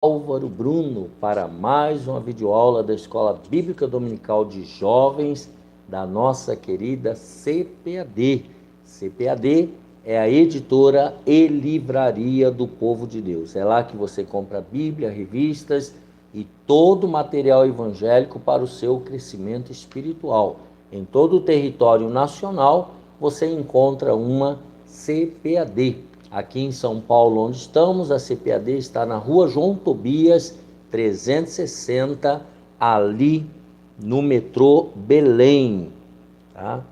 Álvaro Bruno para mais uma videoaula da Escola Bíblica Dominical de Jovens da nossa querida CPAD. CPAD é a editora e livraria do povo de Deus. É lá que você compra Bíblia, revistas e todo o material evangélico para o seu crescimento espiritual. Em todo o território nacional você encontra uma CPAD. Aqui em São Paulo, onde estamos, a CPAD está na rua João Tobias, 360, ali no metrô Belém, tá?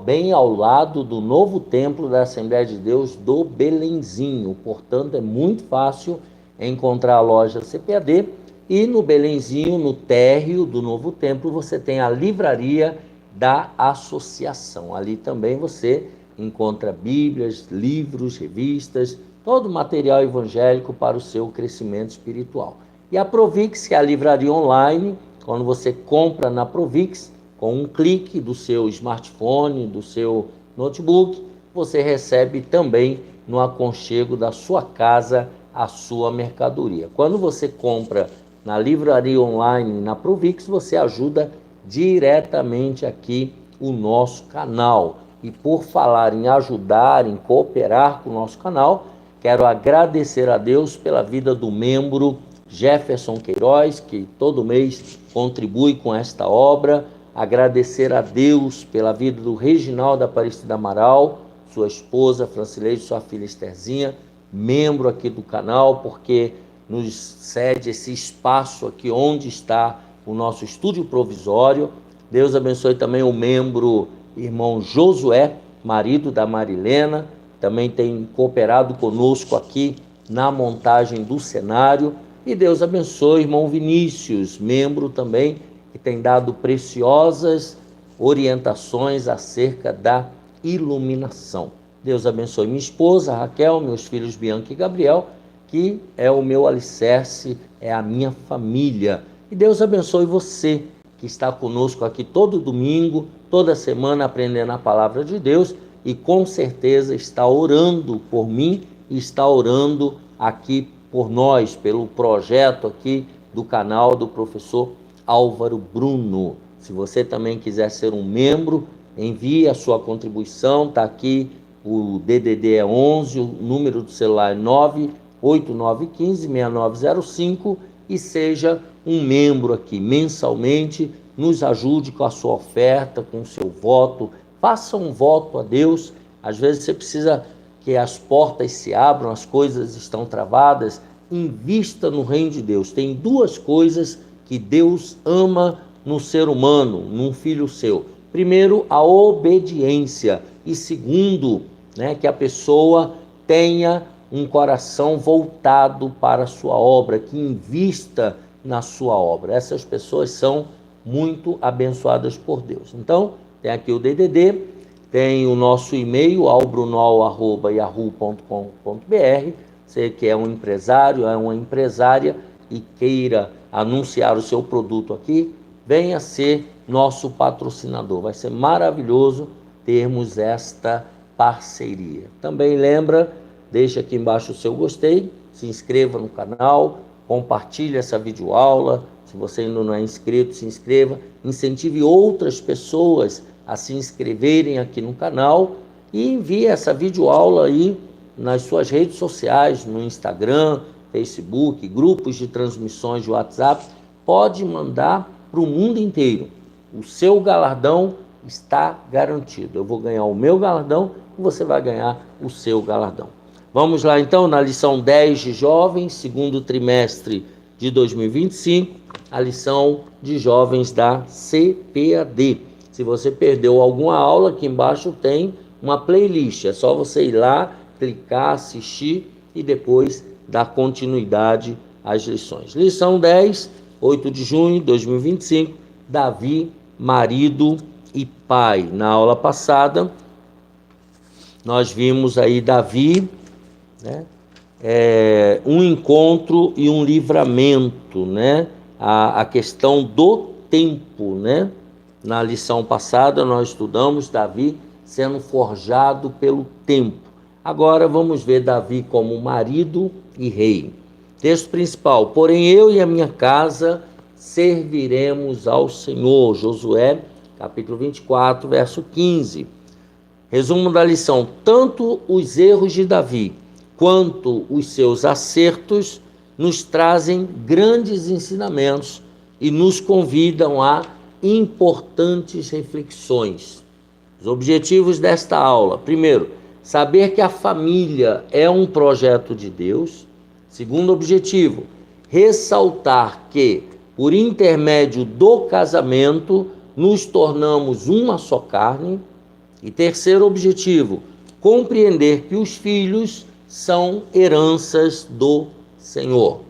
Bem ao lado do novo templo da Assembleia de Deus do Belenzinho. Portanto, é muito fácil encontrar a loja CPAD. E no Belenzinho, no térreo do novo templo, você tem a livraria da associação. Ali também você encontra bíblias, livros, revistas, todo o material evangélico para o seu crescimento espiritual. E a Provix, que é a livraria online, quando você compra na Provix, com um clique do seu smartphone, do seu notebook, você recebe também no aconchego da sua casa a sua mercadoria. Quando você compra na livraria online, na Provix, você ajuda diretamente aqui o nosso canal. E por falar em ajudar, em cooperar com o nosso canal, quero agradecer a Deus pela vida do membro Jefferson Queiroz, que todo mês contribui com esta obra. Agradecer a Deus pela vida do Reginaldo Aparecida Amaral, sua esposa Francileide, sua filha Estherzinha, membro aqui do canal, porque nos cede esse espaço aqui onde está o nosso estúdio provisório. Deus abençoe também o membro irmão Josué, marido da Marilena, também tem cooperado conosco aqui na montagem do cenário. E Deus abençoe o irmão Vinícius, membro também, que tem dado preciosas orientações acerca da iluminação. Deus abençoe minha esposa, Raquel, meus filhos Bianca e Gabriel, que é o meu alicerce, é a minha família. E Deus abençoe você, que está conosco aqui todo domingo, toda semana, aprendendo a palavra de Deus, e com certeza está orando por mim e está orando aqui por nós, pelo projeto aqui do canal do professor Álvaro Bruno. Se você também quiser ser um membro, envie a sua contribuição, está aqui o DDD é 11, o número do celular é 98915-6905, e seja um membro aqui mensalmente. Nos ajude com a sua oferta, com o seu voto. Faça um voto a Deus. Às vezes você precisa que as portas se abram, as coisas estão travadas. Invista no reino de Deus. Tem duas coisas que Deus ama no ser humano, num filho seu. Primeiro, a obediência. E segundo, que a pessoa tenha um coração voltado para a sua obra, que invista na sua obra. Essas pessoas são muito abençoadas por Deus. Então, tem aqui o DDD, tem o nosso e-mail, albrunol@yahoo.com.br. Você que é um empresário, é uma empresária e queira anunciar o seu produto aqui, venha ser nosso patrocinador. Vai ser maravilhoso termos esta parceria. Também lembra, deixa aqui embaixo o seu gostei, se inscreva no canal, compartilhe essa videoaula. Se você ainda não é inscrito, se inscreva. Incentive outras pessoas a se inscreverem aqui no canal e envie essa videoaula aí nas suas redes sociais, no Instagram, Facebook, grupos de transmissões de WhatsApp. Pode mandar para o mundo inteiro. O seu galardão está garantido. Eu vou ganhar o meu galardão e você vai ganhar o seu galardão. Vamos lá então na lição 10 de jovens, segundo trimestre de 2025, a lição de jovens da CPAD. Se você perdeu alguma aula, aqui embaixo tem uma playlist. É só você ir lá, clicar, assistir e depois dar continuidade às lições. Lição 10, 8 de junho de 2025, Davi, marido e pai. Na aula passada, nós vimos aí Davi, um encontro e um livramento, a questão do tempo, Na lição passada nós estudamos Davi sendo forjado pelo tempo. Agora vamos ver Davi como marido e rei. Texto principal: porém eu e a minha casa serviremos ao Senhor. Josué, capítulo 24, verso 15. Resumo da lição: tanto os erros de Davi quanto os seus acertos nos trazem grandes ensinamentos e nos convidam a importantes reflexões. Os objetivos desta aula: primeiro, saber que a família é um projeto de Deus. Segundo objetivo, ressaltar que, por intermédio do casamento, nos tornamos uma só carne. E terceiro objetivo, compreender que os filhos são heranças do Senhor.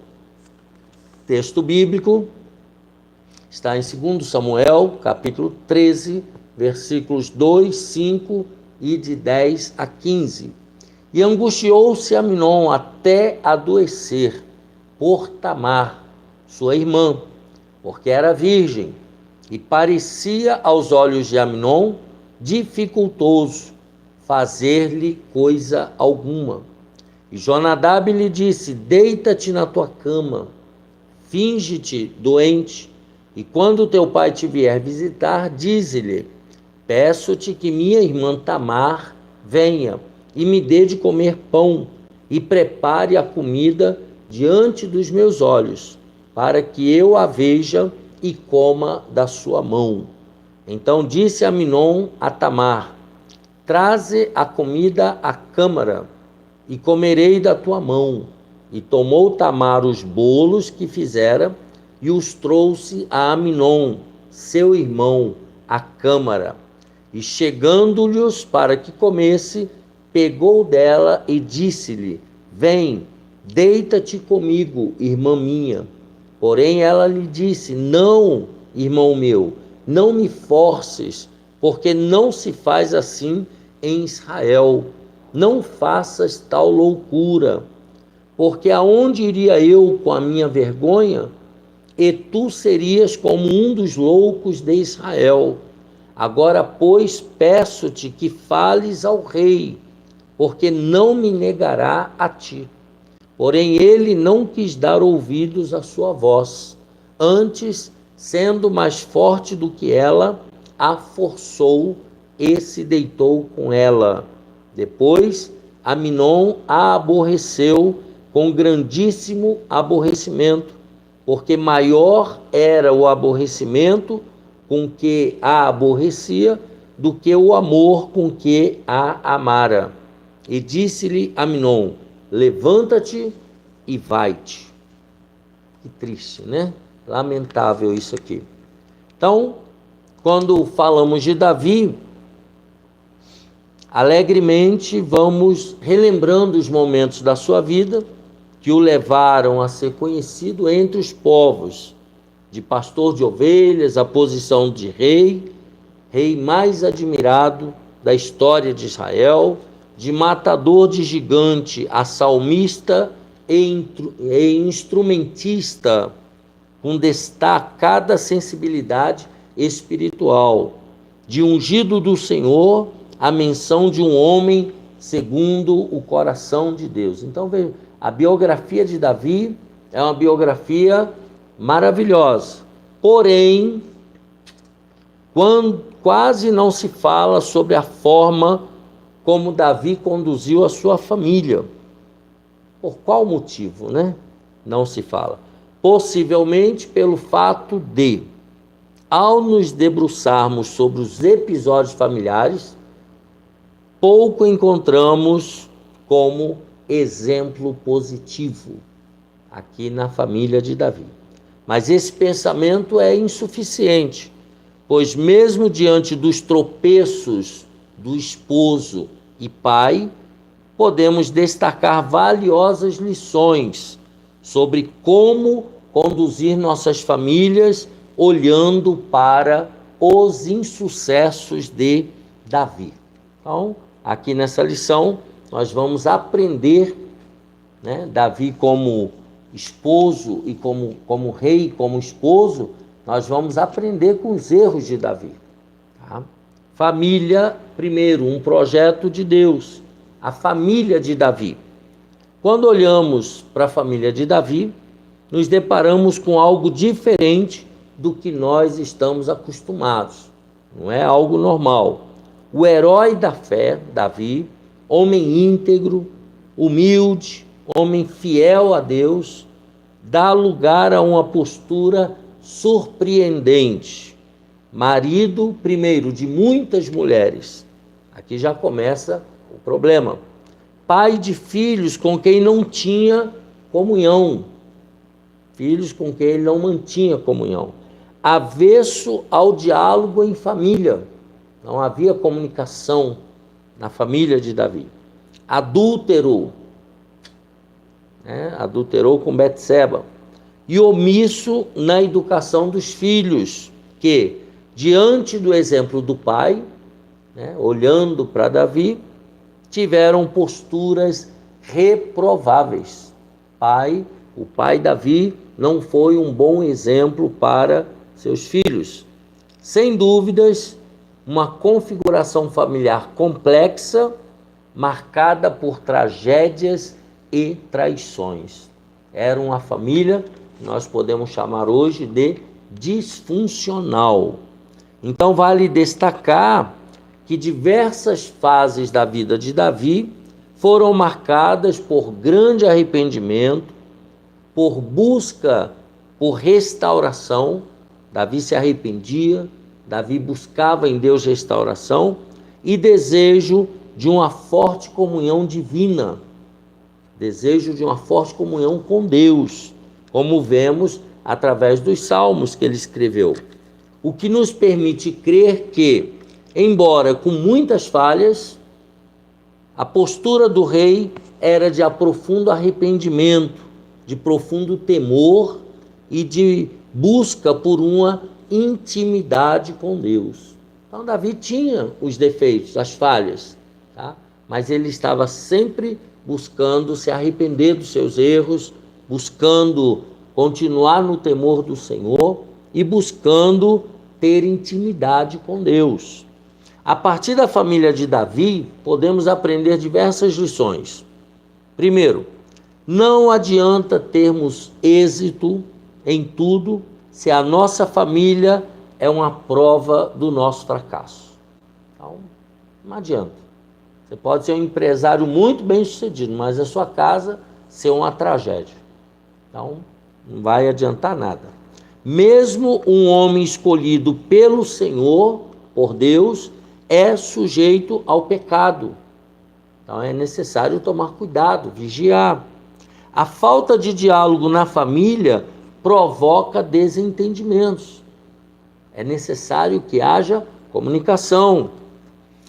Texto bíblico está em 2 Samuel, capítulo 13, versículos 2, 5 e de 10 a 15. E angustiou-se Amnon até adoecer por Tamar, sua irmã, porque era virgem, e parecia aos olhos de Amnon dificultoso fazer-lhe coisa alguma. E Jonadab lhe disse: deita-te na tua cama, finge-te doente, e quando teu pai te vier visitar, dize-lhe: peço-te que minha irmã Tamar venha e me dê de comer pão, e prepare a comida diante dos meus olhos, para que eu a veja e coma da sua mão. Então disse Amnon a Tamar: traze a comida à câmara, e comerei da tua mão. E tomou Tamar os bolos que fizera, e os trouxe a Amnon, seu irmão, à câmara. E chegando-lhes para que comesse, pegou dela e disse-lhe: vem, deita-te comigo, irmã minha. Porém ela lhe disse: não, irmão meu, não me forces, porque não se faz assim em Israel. Não faças tal loucura, porque aonde iria eu com a minha vergonha? E tu serias como um dos loucos de Israel. Agora, pois, peço-te que fales ao rei, porque não me negará a ti. Porém, ele não quis dar ouvidos à sua voz. Antes, sendo mais forte do que ela, a forçou e se deitou com ela. Depois, Amnon a aborreceu com grandíssimo aborrecimento, porque maior era o aborrecimento com que a aborrecia do que o amor com que a amara. E disse-lhe Amnon: levanta-te e vai-te. Que triste, né? Lamentável isso aqui. Então, quando falamos de Davi, alegremente vamos relembrando os momentos da sua vida que o levaram a ser conhecido entre os povos, de pastor de ovelhas, a posição de rei mais admirado da história de Israel, de matador de gigante a salmista e instrumentista, com destacada sensibilidade espiritual, de ungido do Senhor, a menção de um homem segundo o coração de Deus. Então, veja, a biografia de Davi é uma biografia maravilhosa, porém, quase não se fala sobre a forma como Davi conduziu a sua família. Por qual motivo, né? Não se fala. Possivelmente pelo fato de, ao nos debruçarmos sobre os episódios familiares, pouco encontramos como exemplo positivo aqui na família de Davi. Mas esse pensamento é insuficiente, pois mesmo diante dos tropeços do esposo e pai, podemos destacar valiosas lições sobre como conduzir nossas famílias olhando para os insucessos de Davi. Então, aqui nessa lição, nós vamos aprender, né, Davi como esposo e como rei, como esposo, nós vamos aprender com os erros de Davi. Tá? Família, primeiro, um projeto de Deus, a família de Davi. Quando olhamos para a família de Davi, nos deparamos com algo diferente do que nós estamos acostumados. Não é algo normal. O herói da fé, Davi, homem íntegro, humilde, homem fiel a Deus, dá lugar a uma postura surpreendente. Marido, primeiro, de muitas mulheres. Aqui já começa o problema. Pai de filhos com quem não tinha comunhão. Filhos com quem ele não mantinha comunhão. Avesso ao diálogo em família. Não havia comunicação na família de Davi. Adúltero. Adulterou com Betseba. E omisso na educação dos filhos, que, diante do exemplo do pai, olhando para Davi, tiveram posturas reprováveis. O pai Davi não foi um bom exemplo para seus filhos. Sem dúvidas, uma configuração familiar complexa, marcada por tragédias e traições. Era uma família que nós podemos chamar hoje de disfuncional. Então vale destacar que diversas fases da vida de Davi foram marcadas por grande arrependimento, por busca por restauração. Davi se arrependia, Davi buscava em Deus restauração e desejo de uma forte comunhão divina, desejo de uma forte comunhão com Deus, como vemos através dos salmos que ele escreveu. O que nos permite crer que, embora com muitas falhas, a postura do rei era de profundo arrependimento, de profundo temor e de busca por uma intimidade com Deus. Então Davi tinha os defeitos, as falhas, mas ele estava sempre buscando se arrepender dos seus erros, buscando continuar no temor do Senhor e buscando ter intimidade com Deus. A partir da família de Davi, podemos aprender diversas lições. Primeiro, não adianta termos êxito em tudo se a nossa família é uma prova do nosso fracasso. Então, não adianta. Você pode ser um empresário muito bem sucedido, mas a sua casa ser uma tragédia. Então, não vai adiantar nada. Mesmo um homem escolhido pelo Senhor, por Deus, é sujeito ao pecado. Então é necessário tomar cuidado, vigiar. A falta de diálogo na família provoca desentendimentos. É necessário que haja comunicação.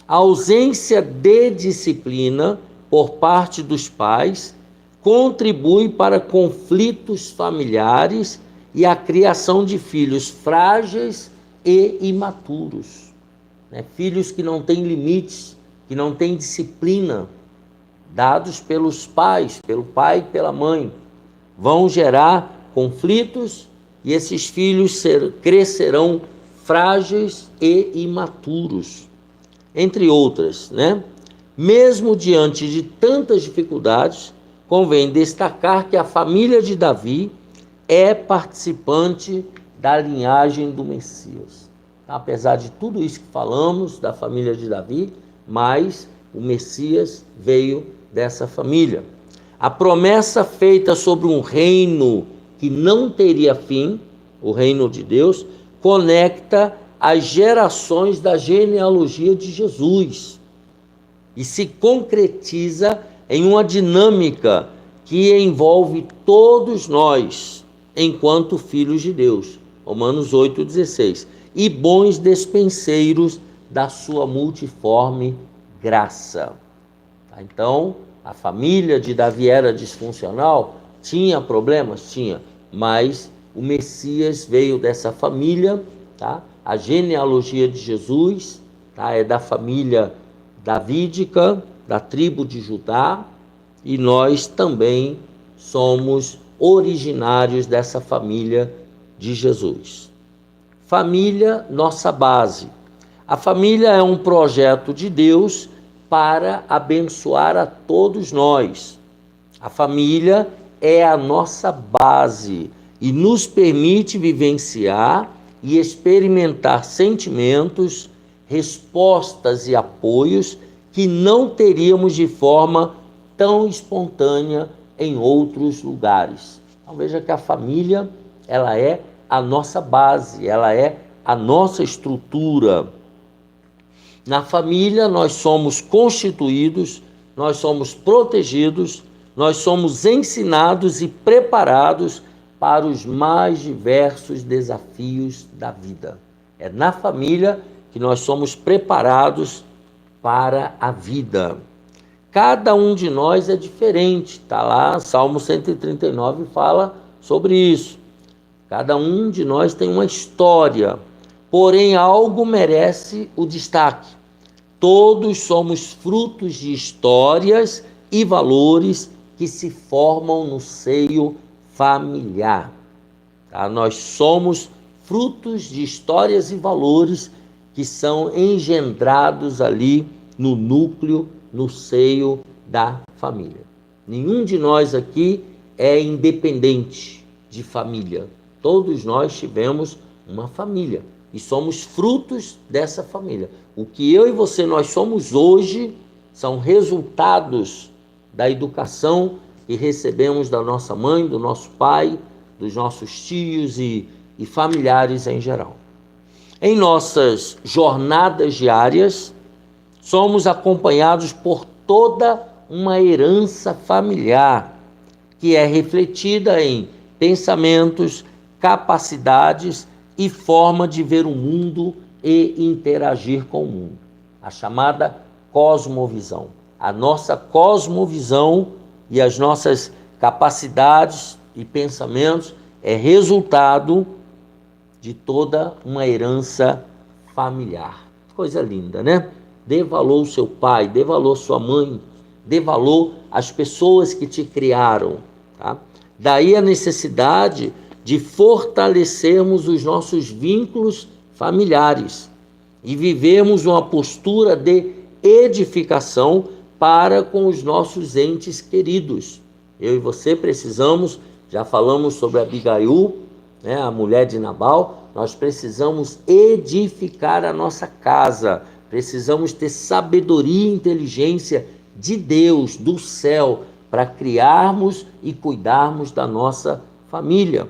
A ausência de disciplina por parte dos pais contribui para conflitos familiares e a criação de filhos frágeis e imaturos. Filhos que não têm limites, que não têm disciplina, dados pelos pais, pelo pai e pela mãe, vão gerar conflitos e esses filhos crescerão frágeis e imaturos, entre outras, Mesmo diante de tantas dificuldades, convém destacar que a família de Davi é participante da linhagem do Messias. Apesar de tudo isso que falamos da família de Davi, mas o Messias veio dessa família. A promessa feita sobre um reino que não teria fim, o reino de Deus, conecta as gerações da genealogia de Jesus e se concretiza em uma dinâmica que envolve todos nós, enquanto filhos de Deus. Romanos 8,16. E bons despenseiros da sua multiforme graça. Então, a família de Davi era disfuncional? Tinha problemas? Tinha. Mas o Messias veio dessa família, A genealogia de Jesus, é da família davídica, da tribo de Judá, e nós também somos originários dessa família de Jesus. Família, nossa base. A família é um projeto de Deus para abençoar a todos nós. A família é a nossa base e nos permite vivenciar e experimentar sentimentos, respostas e apoios que não teríamos de forma tão espontânea em outros lugares. Então veja que a família, ela é a nossa base, ela é a nossa estrutura. Na família nós somos constituídos, nós somos protegidos, nós somos ensinados e preparados para os mais diversos desafios da vida. É na família que nós somos preparados para a vida. Cada um de nós é diferente, está lá, Salmo 139 fala sobre isso. Cada um de nós tem uma história, porém algo merece o destaque. Todos somos frutos de histórias e valores que se formam no seio familiar. Tá? Nós somos frutos de histórias e valores que são engendrados ali no núcleo, no seio da família. Nenhum de nós aqui é independente de família. Todos nós tivemos uma família e somos frutos dessa família. O que eu e você nós somos hoje são resultados da educação que recebemos da nossa mãe, do nosso pai, dos nossos tios e familiares em geral. Em nossas jornadas diárias, somos acompanhados por toda uma herança familiar que é refletida em pensamentos, capacidades e forma de ver o mundo e interagir com o mundo. A chamada cosmovisão. A nossa cosmovisão e as nossas capacidades e pensamentos é resultado de toda uma herança familiar. Coisa linda, né? Dê valor ao seu pai, dê valor à sua mãe, dê valor às pessoas que te criaram. Tá? Daí a necessidade de fortalecermos os nossos vínculos familiares e vivermos uma postura de edificação para com os nossos entes queridos. Eu e você precisamos, já falamos sobre Abigail, né, a mulher de Nabal, nós precisamos edificar a nossa casa, precisamos ter sabedoria e inteligência de Deus, do céu, para criarmos e cuidarmos da nossa família.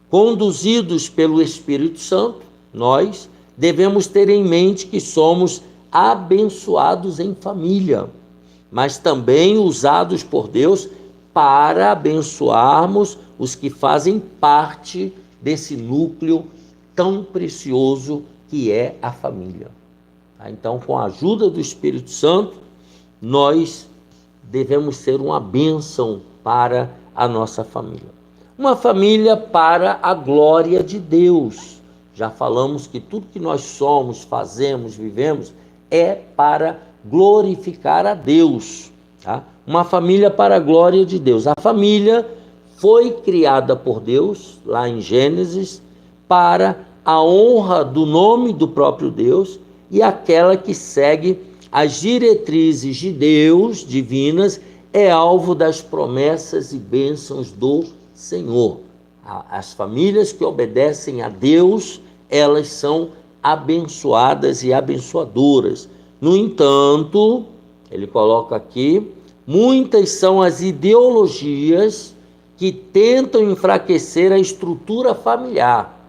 Conduzidos pelo Espírito Santo, nós devemos ter em mente que somos abençoados em família, mas também usados por Deus para abençoarmos os que fazem parte desse núcleo tão precioso que é a família. Então, com a ajuda do Espírito Santo, nós devemos ser uma bênção para a nossa família. Uma família para a glória de Deus. Já falamos que tudo que nós somos, fazemos, vivemos, é para glorificar a Deus. Tá? Uma família para a glória de Deus. A família foi criada por Deus, lá em Gênesis, para a honra do nome do próprio Deus e aquela que segue as diretrizes de Deus, divinas, é alvo das promessas e bênçãos do Senhor. As famílias que obedecem a Deus, elas são abençoadas e abençoadoras. No entanto, ele coloca aqui, muitas são as ideologias que tentam enfraquecer a estrutura familiar,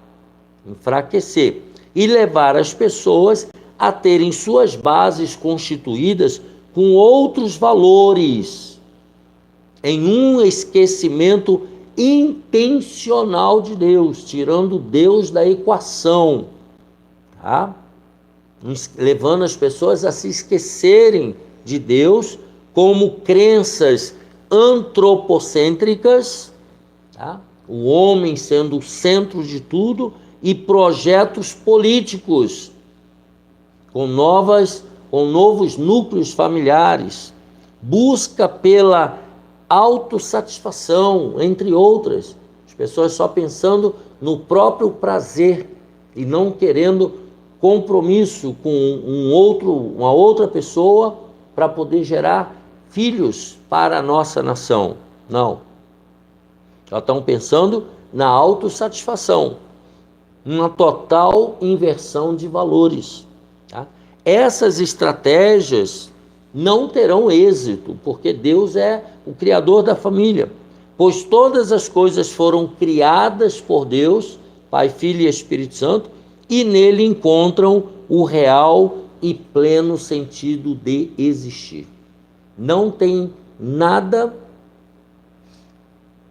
enfraquecer e levar as pessoas a terem suas bases constituídas com outros valores, em um esquecimento intencional de Deus, tirando Deus da equação, tá? Levando as pessoas a se esquecerem de Deus como crenças antropocêntricas, tá? O homem sendo o centro de tudo, e projetos políticos com novos núcleos familiares, busca pela autossatisfação, entre outras. As pessoas só pensando no próprio prazer e não querendo compromisso com uma outra pessoa para poder gerar filhos para a nossa nação. Não. Já estão pensando na autossatisfação, uma total inversão de valores. Tá? Essas estratégias não terão êxito, porque Deus é o criador da família, pois todas as coisas foram criadas por Deus, Pai, Filho e Espírito Santo, e nele encontram o real e pleno sentido de existir. Não tem nada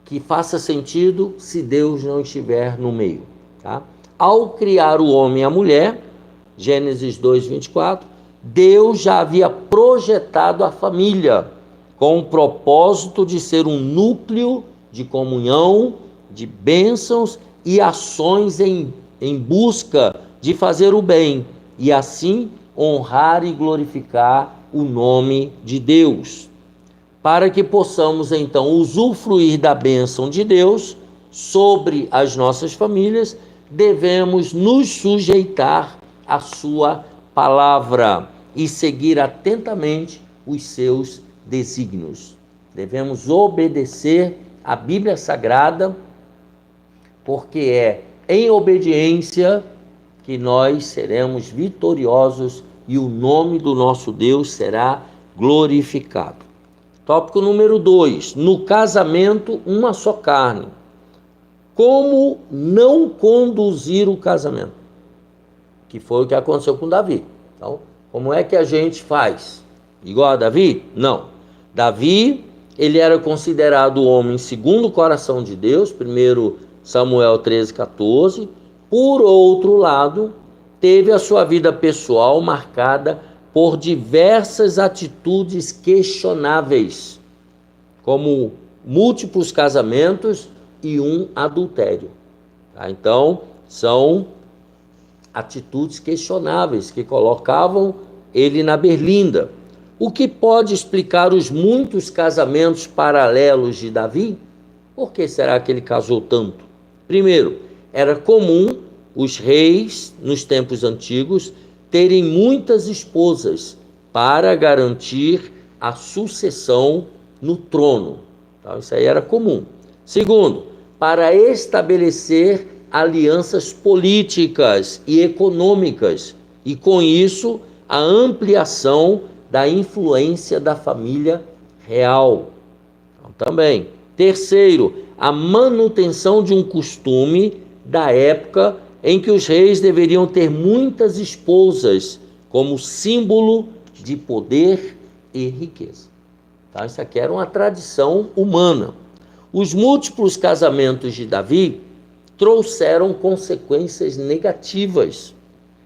que faça sentido se Deus não estiver no meio. Tá? Ao criar o homem e a mulher, Gênesis 2:24, Deus já havia projetado a família com o propósito de ser um núcleo de comunhão, de bênçãos e ações em busca de fazer o bem e assim honrar e glorificar o nome de Deus. Para que possamos então usufruir da bênção de Deus sobre as nossas famílias, devemos nos sujeitar à sua palavra e seguir atentamente os seus desígnios. Devemos obedecer à Bíblia Sagrada, porque é em obediência que nós seremos vitoriosos e o nome do nosso Deus será glorificado. Tópico número 2, no casamento, uma só carne. Como não conduzir o casamento? Que foi o que aconteceu com Davi. Então, como é que a gente faz? Igual a Davi? Não. Davi, ele era considerado o homem segundo o coração de Deus, 1 Samuel 13:14. Por outro lado, teve a sua vida pessoal marcada por diversas atitudes questionáveis, como múltiplos casamentos e um adultério. Tá? Então, são atitudes questionáveis que colocavam ele na berlinda. O que pode explicar os muitos casamentos paralelos de Davi? Por que será que ele casou tanto? Primeiro, era comum os reis, nos tempos antigos, terem muitas esposas para garantir a sucessão no trono. Então, isso aí era comum. Segundo, para estabelecer alianças políticas e econômicas, e com isso a ampliação da influência da família real. Então, também. Terceiro, a manutenção de um costume da época em que os reis deveriam ter muitas esposas como símbolo de poder e riqueza. Tá? Isso aqui era uma tradição humana. Os múltiplos casamentos de Davi trouxeram consequências negativas.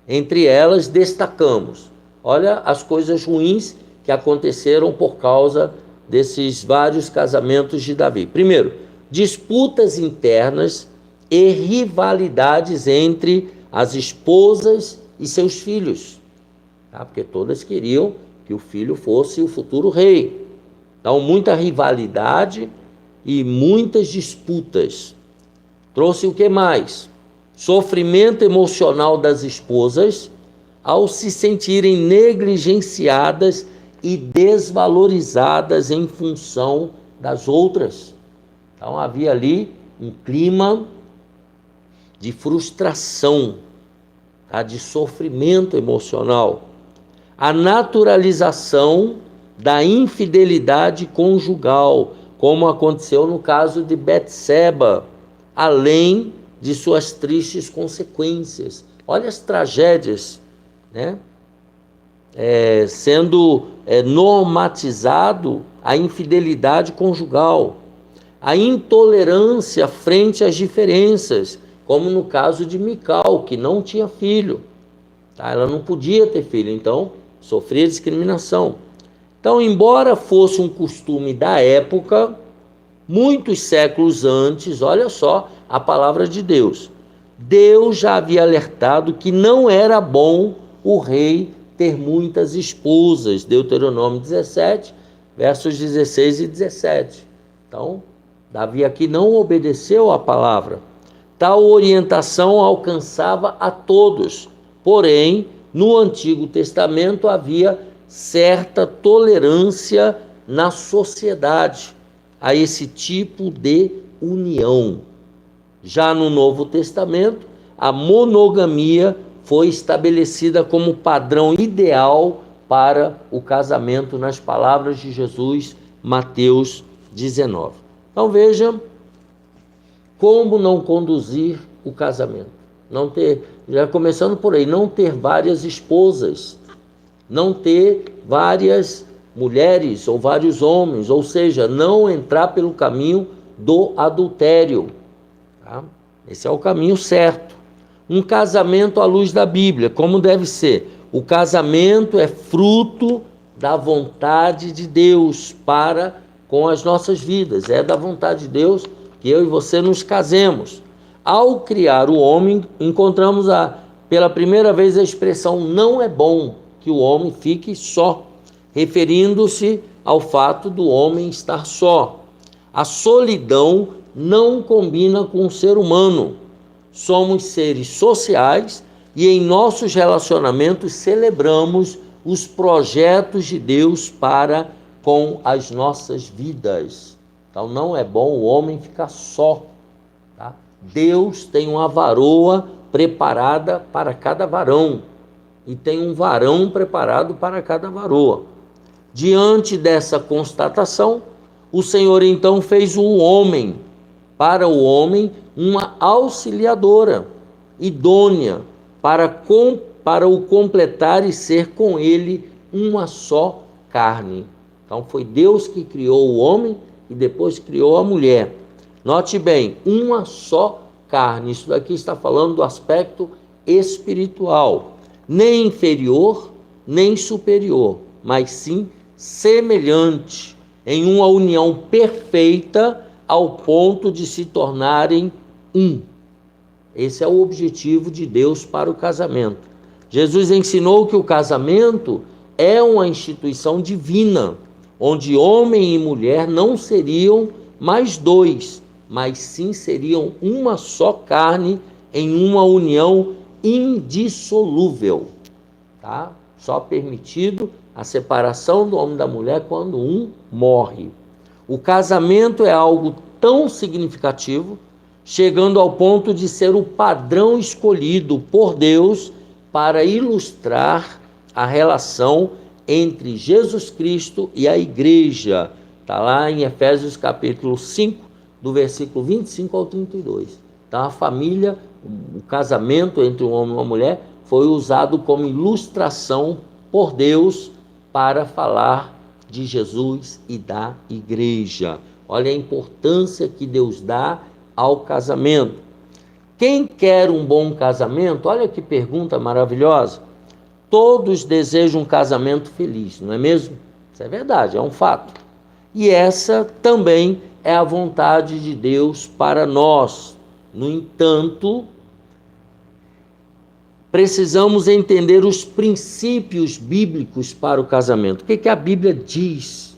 Entre elas, destacamos, olha as coisas ruins que aconteceram por causa desses vários casamentos de Davi. Primeiro, disputas internas e rivalidades entre as esposas e seus filhos, tá? Porque todas queriam que o filho fosse o futuro rei. Então, muita rivalidade e muitas disputas. Trouxe o que mais? Sofrimento emocional das esposas ao se sentirem negligenciadas e desvalorizadas em função das outras. Então, havia ali um clima de frustração, tá? De sofrimento emocional. A naturalização da infidelidade conjugal, como aconteceu no caso de Betseba, além de suas tristes consequências. Olha as tragédias, né? Sendo normatizado a infidelidade conjugal, a intolerância frente às diferenças, como no caso de Mical, que não tinha filho, tá? Ela não podia ter filho, então sofria discriminação. Então, embora fosse um costume da época, muitos séculos antes, olha só a palavra de Deus, Deus já havia alertado que não era bom o rei ter muitas esposas, Deuteronômio 17, versos 16 e 17. Então, Davi aqui não obedeceu à palavra. Tal orientação alcançava a todos, porém, no Antigo Testamento havia certa tolerância na sociedade, a esse tipo de união. Já no Novo Testamento, a monogamia foi estabelecida como padrão ideal para o casamento, nas palavras de Jesus, Mateus 19. Então veja como não conduzir o casamento. Não ter, já começando por aí, não ter várias esposas, não ter várias mulheres ou vários homens, ou seja, não entrar pelo caminho do adultério. Tá? Esse é o caminho certo. Um casamento à luz da Bíblia, como deve ser? O casamento é fruto da vontade de Deus para com as nossas vidas. É da vontade de Deus que eu e você nos casemos. Ao criar o homem, encontramos pela primeira vez a expressão não é bom que o homem fique só, referindo-se ao fato do homem estar só. A solidão não combina com o ser humano. Somos seres sociais e em nossos relacionamentos celebramos os projetos de Deus para com as nossas vidas. Então não é bom o homem ficar só. Tá? Deus tem uma varoa preparada para cada varão e tem um varão preparado para cada varoa. Diante dessa constatação, o Senhor então fez para o homem uma auxiliadora, idônea, para o completar e ser com ele uma só carne. Então foi Deus que criou o homem e depois criou a mulher. Note bem, uma só carne. Isso daqui está falando do aspecto espiritual. Nem inferior, nem superior, mas sim semelhante, em uma união perfeita ao ponto de se tornarem um. Esse é o objetivo de Deus para o casamento. Jesus ensinou que o casamento é uma instituição divina, onde homem e mulher não seriam mais dois, mas sim seriam uma só carne em uma união indissolúvel. Tá? Só permitido a separação do homem e da mulher quando um morre. O casamento é algo tão significativo, chegando ao ponto de ser o padrão escolhido por Deus para ilustrar a relação entre Jesus Cristo e a igreja. Está lá em Efésios capítulo 5, do versículo 25 ao 32. Então a família, o casamento entre um homem e uma mulher foi usado como ilustração por Deus para falar de Jesus e da igreja. Olha a importância que Deus dá ao casamento. Quem quer um bom casamento? Olha que pergunta maravilhosa. Todos desejam um casamento feliz, não é mesmo? Isso é verdade, é um fato. E essa também é a vontade de Deus para nós. No entanto, precisamos entender os princípios bíblicos para o casamento. O que a Bíblia diz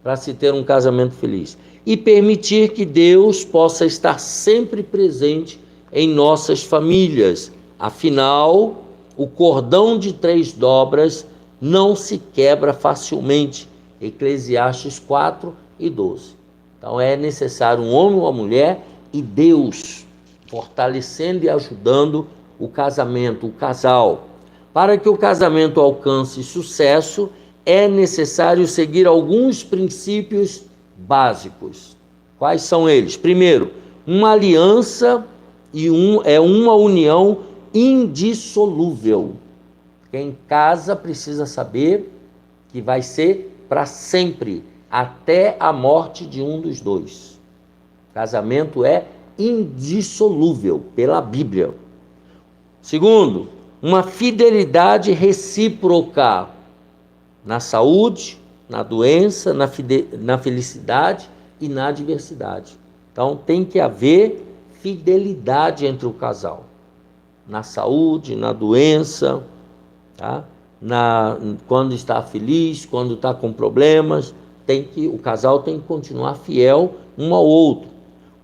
para se ter um casamento feliz? E permitir que Deus possa estar sempre presente em nossas famílias. Afinal, o cordão de 3 dobras não se quebra facilmente. Eclesiastes 4 e 12. Então é necessário um homem ou uma mulher e Deus fortalecendo e ajudando o casamento, o casal. Para que o casamento alcance sucesso, é necessário seguir alguns princípios básicos. Quais são eles? Primeiro, uma aliança é uma união indissolúvel. Quem casa precisa saber que vai ser para sempre, até a morte de um dos dois. Casamento é indissolúvel pela Bíblia. Segundo, uma fidelidade recíproca na saúde, na doença, na felicidade e na adversidade. Então tem que haver fidelidade entre o casal, na saúde, na doença, tá? Quando está feliz, quando está com problemas, o casal tem que continuar fiel um ao outro.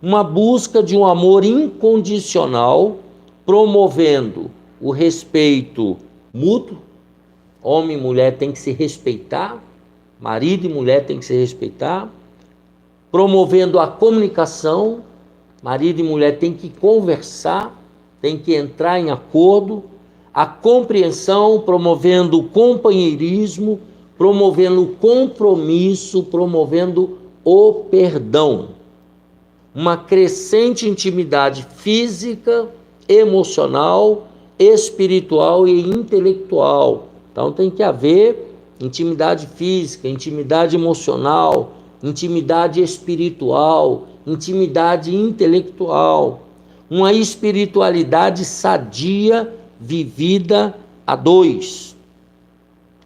Uma busca de um amor incondicional, promovendo o respeito mútuo. Homem e mulher têm que se respeitar, marido e mulher têm que se respeitar. promovendo a comunicação. Marido e mulher têm que conversar, têm que entrar em acordo. A compreensão, promovendo o companheirismo, promovendo o compromisso, promovendo o perdão. Uma crescente intimidade física, emocional, espiritual e intelectual. Então tem que haver intimidade física, intimidade emocional, intimidade espiritual, intimidade intelectual. Uma espiritualidade sadia, vivida a dois.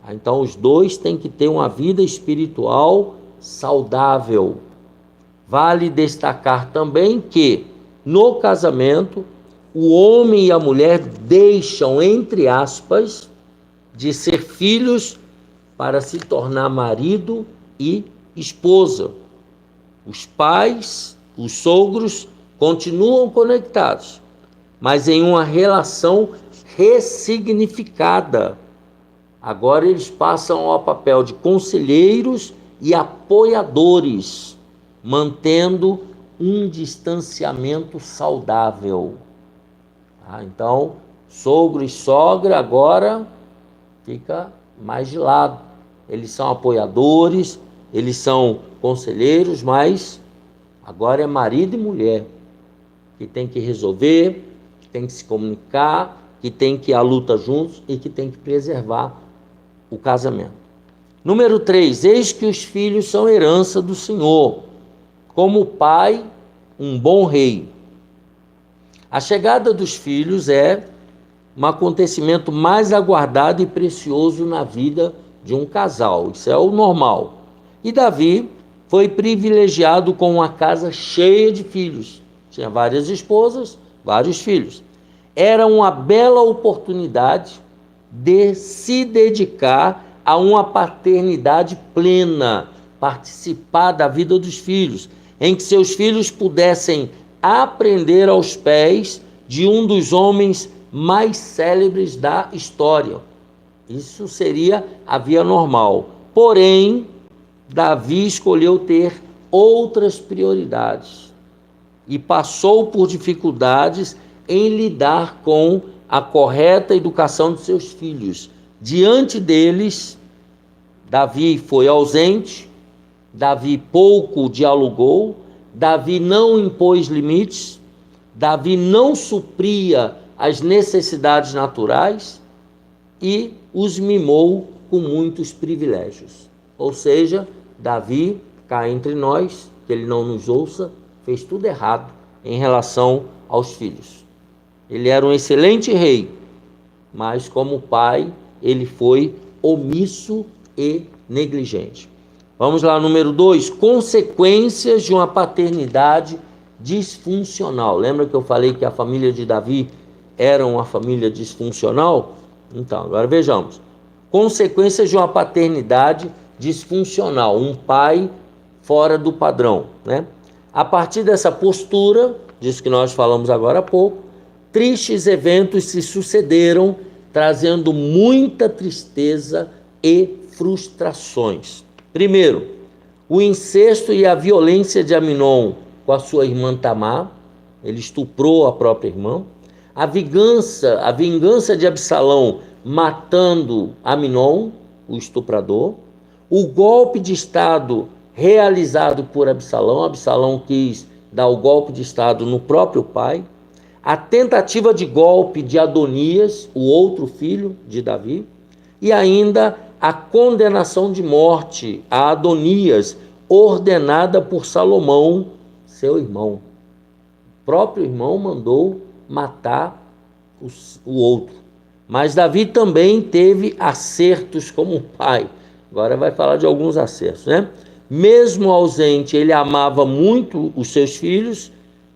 Então os dois têm que ter uma vida espiritual saudável. Vale destacar também que, no casamento, o homem e a mulher deixam, entre aspas, de ser filhos para se tornar marido e esposa. Os pais, os sogros, continuam conectados, mas em uma relação ressignificada. Agora eles passam ao papel de conselheiros e apoiadores, mantendo um distanciamento saudável. Então, sogro e sogra agora fica mais de lado. Eles são apoiadores, eles são conselheiros, mas agora é marido e mulher que tem que resolver, que tem que se comunicar, que tem que ir à luta juntos e que tem que preservar o casamento. Número 3, eis que os filhos são herança do Senhor, como o pai, um bom rei. A chegada dos filhos é um acontecimento mais aguardado e precioso na vida de um casal. Isso é o normal. E Davi foi privilegiado com uma casa cheia de filhos. Tinha várias esposas, vários filhos. Era uma bela oportunidade de se dedicar a uma paternidade plena, participar da vida dos filhos, em que seus filhos pudessem aprender aos pés de um dos homens mais célebres da história. Isso seria a via normal. Porém, Davi escolheu ter outras prioridades e passou por dificuldades em lidar com a correta educação de seus filhos. Diante deles, Davi foi ausente, Davi pouco dialogou, Davi não impôs limites, Davi não supria as necessidades naturais e os mimou com muitos privilégios. Ou seja, Davi, cá entre nós, que ele não nos ouça, fez tudo errado em relação aos filhos. Ele era um excelente rei, mas como pai, ele foi omisso e negligente. Vamos lá, número 2, consequências de uma paternidade disfuncional. Lembra que eu falei que a família de Davi era uma família disfuncional? Então, agora vejamos. Consequências de uma paternidade disfuncional, um pai fora do padrão, né? A partir dessa postura, disso que nós falamos agora há pouco, tristes eventos se sucederam, trazendo muita tristeza e frustrações. Primeiro, o incesto e a violência de Aminon com a sua irmã Tamar, ele estuprou a própria irmã. A vingança de Absalão matando Aminon, o estuprador. O golpe de Estado realizado por Absalão. Absalão quis dar o golpe de Estado no próprio pai. A tentativa de golpe de Adonias, o outro filho de Davi. E ainda a condenação de morte a Adonias, ordenada por Salomão, seu irmão. O próprio irmão mandou matar o outro. Mas Davi também teve acertos como pai. Agora vai falar de alguns acertos, né? Mesmo ausente, ele amava muito os seus filhos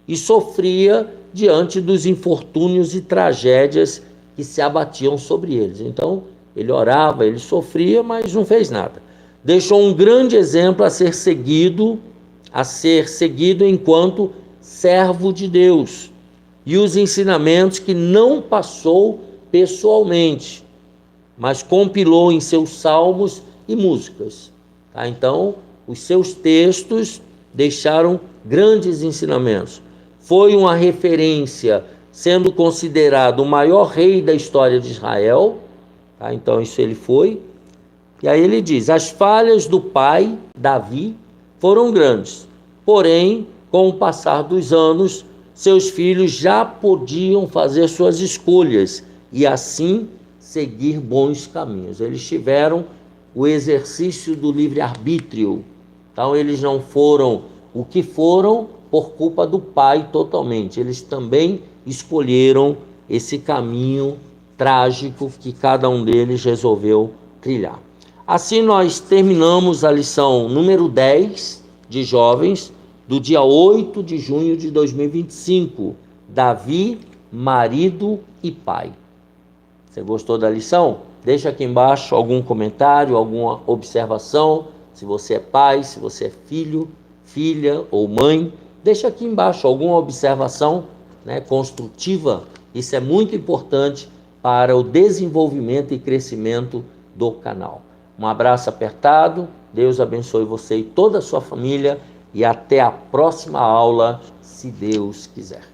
e sofria diante dos infortúnios e tragédias que se abatiam sobre eles. Então, ele orava, ele sofria, mas não fez nada. Deixou um grande exemplo a ser seguido enquanto servo de Deus. E os ensinamentos que não passou pessoalmente, mas compilou em seus salmos e músicas. Tá? Então, os seus textos deixaram grandes ensinamentos. Foi uma referência, sendo considerado o maior rei da história de Israel, tá? Então isso ele foi. E aí ele diz: as falhas do pai, Davi, foram grandes, porém, com o passar dos anos, seus filhos já podiam fazer suas escolhas e assim seguir bons caminhos. Eles tiveram o exercício do livre-arbítrio. Então eles não foram o que foram por culpa do pai totalmente. Eles também escolheram esse caminho trágico que cada um deles resolveu trilhar. Assim nós terminamos a lição número 10 de jovens do dia 8 de junho de 2025. Davi, marido e pai. Você gostou da lição? Deixa aqui embaixo algum comentário, alguma observação. Se você é pai, se você é filho, filha ou mãe, deixa aqui embaixo alguma observação, construtiva. Isso é muito importante para o desenvolvimento e crescimento do canal. Um abraço apertado, Deus abençoe você e toda a sua família e até a próxima aula, se Deus quiser.